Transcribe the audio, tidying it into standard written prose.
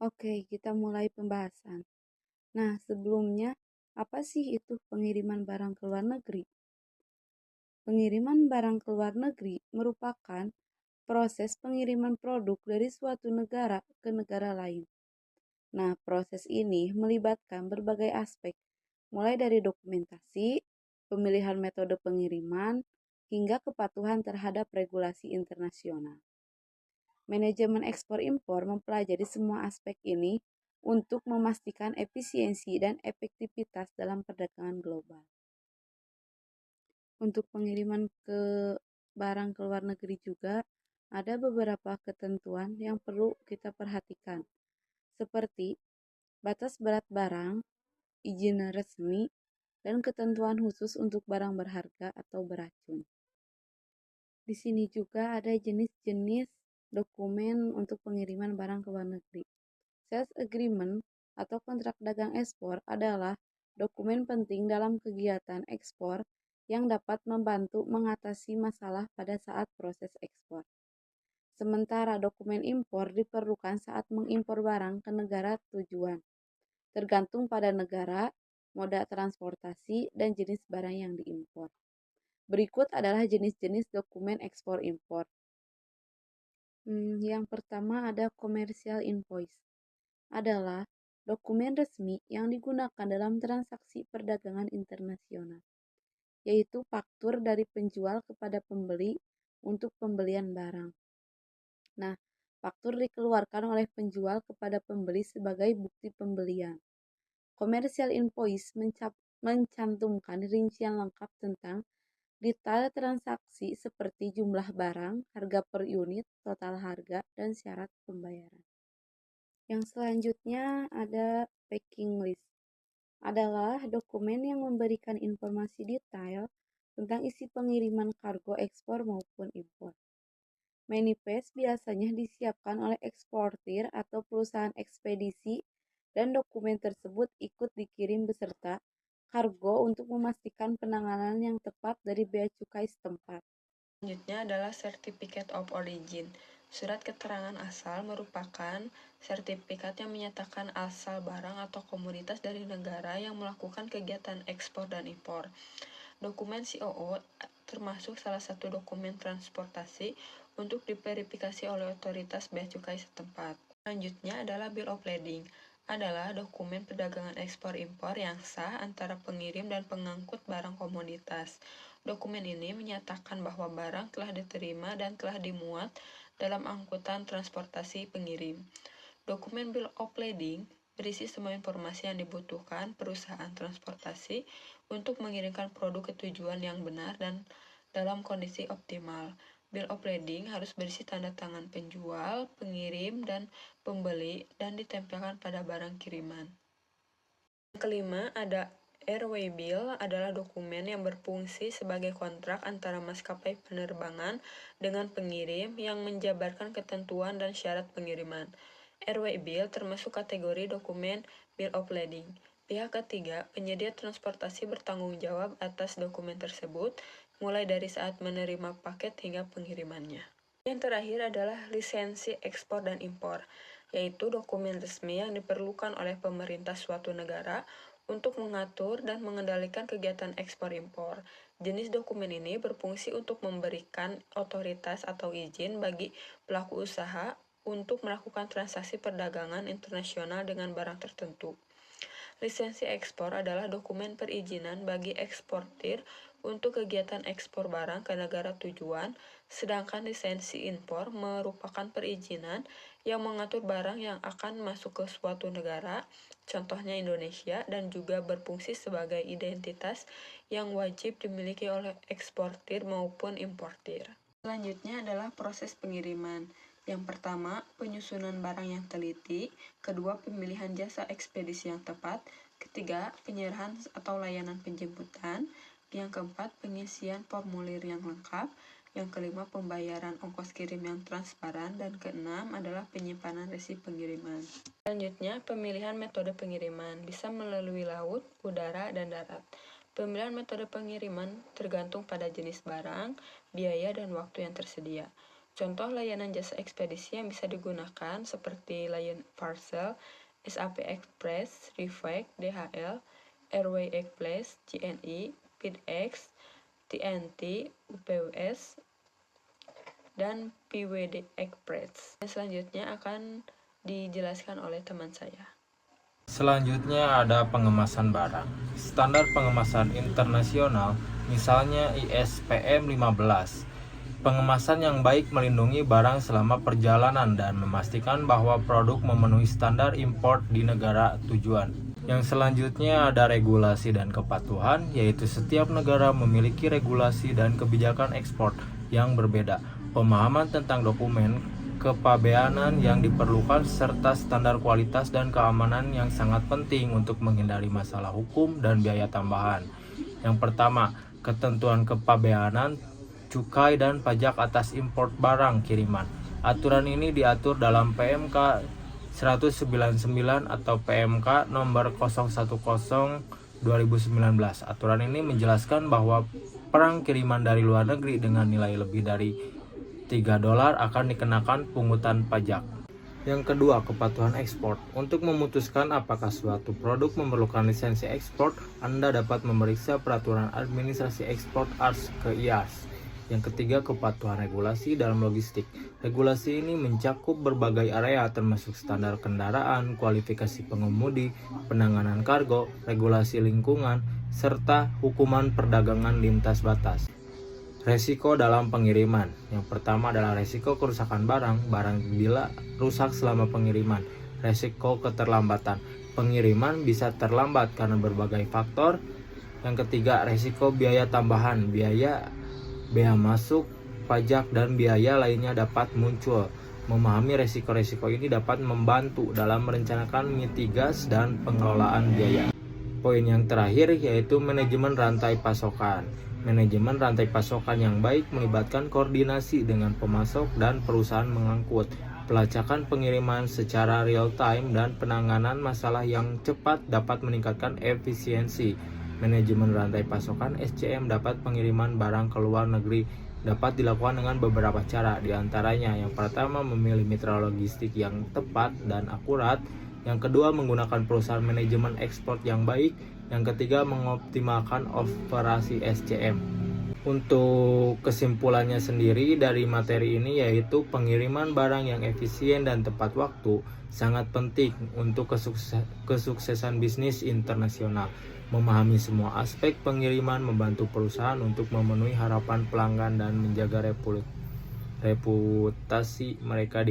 Oke, kita mulai pembahasan. Nah, sebelumnya, apa sih itu pengiriman barang ke luar negeri? Pengiriman barang ke luar negeri merupakan proses pengiriman produk dari suatu negara ke negara lain. Nah, proses ini melibatkan berbagai aspek, mulai dari dokumentasi, pemilihan metode pengiriman, hingga kepatuhan terhadap regulasi internasional. Manajemen ekspor-impor mempelajari semua aspek ini untuk memastikan efisiensi dan efektivitas dalam perdagangan global. Untuk pengiriman barang ke luar negeri juga ada beberapa ketentuan yang perlu kita perhatikan, seperti batas berat barang, izin resmi, dan ketentuan khusus untuk barang berharga atau beracun. Di sini juga ada jenis-jenis dokumen untuk pengiriman barang ke luar negeri. Sales agreement atau kontrak dagang ekspor adalah dokumen penting dalam kegiatan ekspor yang dapat membantu mengatasi masalah pada saat proses ekspor. Sementara dokumen impor diperlukan saat mengimpor barang ke negara tujuan, tergantung pada negara, moda transportasi, dan jenis barang yang diimpor. Berikut adalah jenis-jenis dokumen ekspor-impor. Yang pertama ada commercial invoice. Adalah dokumen resmi yang digunakan dalam transaksi perdagangan internasional, yaitu faktur dari penjual kepada pembeli untuk pembelian barang. Nah, faktur dikeluarkan oleh penjual kepada pembeli sebagai bukti pembelian. Commercial invoice mencantumkan rincian lengkap tentang detail transaksi seperti jumlah barang, harga per unit, total harga, dan syarat pembayaran. Yang selanjutnya ada packing list. Adalah dokumen yang memberikan informasi detail tentang isi pengiriman kargo ekspor maupun impor. Manifest biasanya disiapkan oleh eksportir atau perusahaan ekspedisi dan dokumen tersebut ikut dikirim beserta kargo untuk memastikan penanganan yang tepat dari bea cukai setempat. Selanjutnya adalah Certificate of Origin. Surat keterangan asal merupakan sertifikat yang menyatakan asal barang atau komoditas dari negara yang melakukan kegiatan ekspor dan impor. Dokumen COO termasuk salah satu dokumen transportasi untuk diverifikasi oleh otoritas bea cukai setempat. Selanjutnya adalah Bill of Lading. Adalah dokumen perdagangan ekspor impor yang sah antara pengirim dan pengangkut barang komoditas. Dokumen ini menyatakan bahwa barang telah diterima dan telah dimuat dalam angkutan transportasi pengirim. Dokumen Bill of Lading berisi semua informasi yang dibutuhkan perusahaan transportasi untuk mengirimkan produk ke tujuan yang benar dan dalam kondisi optimal. Bill of Lading harus berisi tanda tangan penjual, pengirim, dan pembeli dan ditempelkan pada barang kiriman. Yang kelima ada Airway Bill adalah dokumen yang berfungsi sebagai kontrak antara maskapai penerbangan dengan pengirim yang menjabarkan ketentuan dan syarat pengiriman. Airway Bill termasuk kategori dokumen Bill of Lading. Pihak ketiga, penyedia transportasi bertanggung jawab atas dokumen tersebut, mulai dari saat menerima paket hingga pengirimannya. Yang terakhir adalah lisensi ekspor dan impor, yaitu dokumen resmi yang diperlukan oleh pemerintah suatu negara untuk mengatur dan mengendalikan kegiatan ekspor-impor. Jenis dokumen ini berfungsi untuk memberikan otoritas atau izin bagi pelaku usaha untuk melakukan transaksi perdagangan internasional dengan barang tertentu. Lisensi ekspor adalah dokumen perizinan bagi eksportir untuk kegiatan ekspor barang ke negara tujuan, sedangkan lisensi impor merupakan perizinan yang mengatur barang yang akan masuk ke suatu negara, contohnya Indonesia, dan juga berfungsi sebagai identitas yang wajib dimiliki oleh eksportir maupun importir. Selanjutnya adalah proses pengiriman. Yang pertama, penyusunan barang yang teliti. Kedua, pemilihan jasa ekspedisi yang tepat. Ketiga, penyerahan atau layanan penjemputan. Yang keempat, pengisian formulir yang lengkap. Yang kelima, pembayaran ongkos kirim yang transparan. Dan keenam adalah penyimpanan resi pengiriman. Selanjutnya, pemilihan metode pengiriman bisa melalui laut, udara, dan darat. Pemilihan metode pengiriman tergantung pada jenis barang, biaya, dan waktu yang tersedia. Contoh layanan jasa ekspedisi yang bisa digunakan seperti Lion Parcel, SAP Express, Refact, DHL, Airway Express, JNE, FedEx, TNT, UPS, dan PWD Express. Selanjutnya akan dijelaskan oleh teman saya. Selanjutnya ada pengemasan barang. Standar pengemasan internasional, misalnya ISPM 15. Pengemasan yang baik melindungi barang selama perjalanan dan memastikan bahwa produk memenuhi standar import di negara tujuan. Yang selanjutnya ada regulasi dan kepatuhan, yaitu setiap negara memiliki regulasi dan kebijakan ekspor yang berbeda. Pemahaman tentang dokumen kepabeanan yang diperlukan serta standar kualitas dan keamanan yang sangat penting untuk menghindari masalah hukum dan biaya tambahan. Yang pertama, ketentuan kepabeanan, cukai dan pajak atas impor barang kiriman. Aturan ini diatur dalam PMK 199 atau PMK nomor 010 2019. Aturan ini menjelaskan bahwa barang kiriman dari luar negeri dengan nilai lebih dari $3 akan dikenakan pungutan pajak. Yang kedua, kepatuhan ekspor. Untuk memutuskan apakah suatu produk memerlukan lisensi ekspor, Anda dapat memeriksa peraturan administrasi ekspor ARS ke IARS. Yang ketiga, kepatuhan regulasi dalam logistik. Regulasi ini mencakup berbagai area termasuk standar kendaraan, kualifikasi pengemudi, penanganan kargo, regulasi lingkungan, serta hukuman perdagangan lintas batas. Resiko dalam pengiriman. Yang pertama adalah resiko kerusakan barang bila rusak selama pengiriman. Resiko keterlambatan. Pengiriman bisa terlambat karena berbagai faktor. Yang ketiga, resiko biaya tambahan. Biaya masuk, pajak, dan biaya lainnya dapat muncul. Memahami resiko-resiko ini dapat membantu dalam merencanakan mitigasi dan pengelolaan biaya. Poin yang terakhir yaitu manajemen rantai pasokan. Manajemen rantai pasokan yang baik melibatkan koordinasi dengan pemasok dan perusahaan mengangkut, pelacakan pengiriman secara real time, dan penanganan masalah yang cepat dapat meningkatkan efisiensi. Manajemen rantai pasokan SCM dapat pengiriman barang ke luar negeri dapat dilakukan dengan beberapa cara. Di antaranya, yang pertama, memilih mitra logistik yang tepat dan akurat. Yang kedua, menggunakan perusahaan manajemen ekspor yang baik. Yang ketiga, mengoptimalkan operasi SCM. Untuk kesimpulannya sendiri dari materi ini yaitu pengiriman barang yang efisien dan tepat waktu sangat penting untuk kesuksesan bisnis internasional. Memahami semua aspek pengiriman membantu perusahaan untuk memenuhi harapan pelanggan dan menjaga reputasi mereka di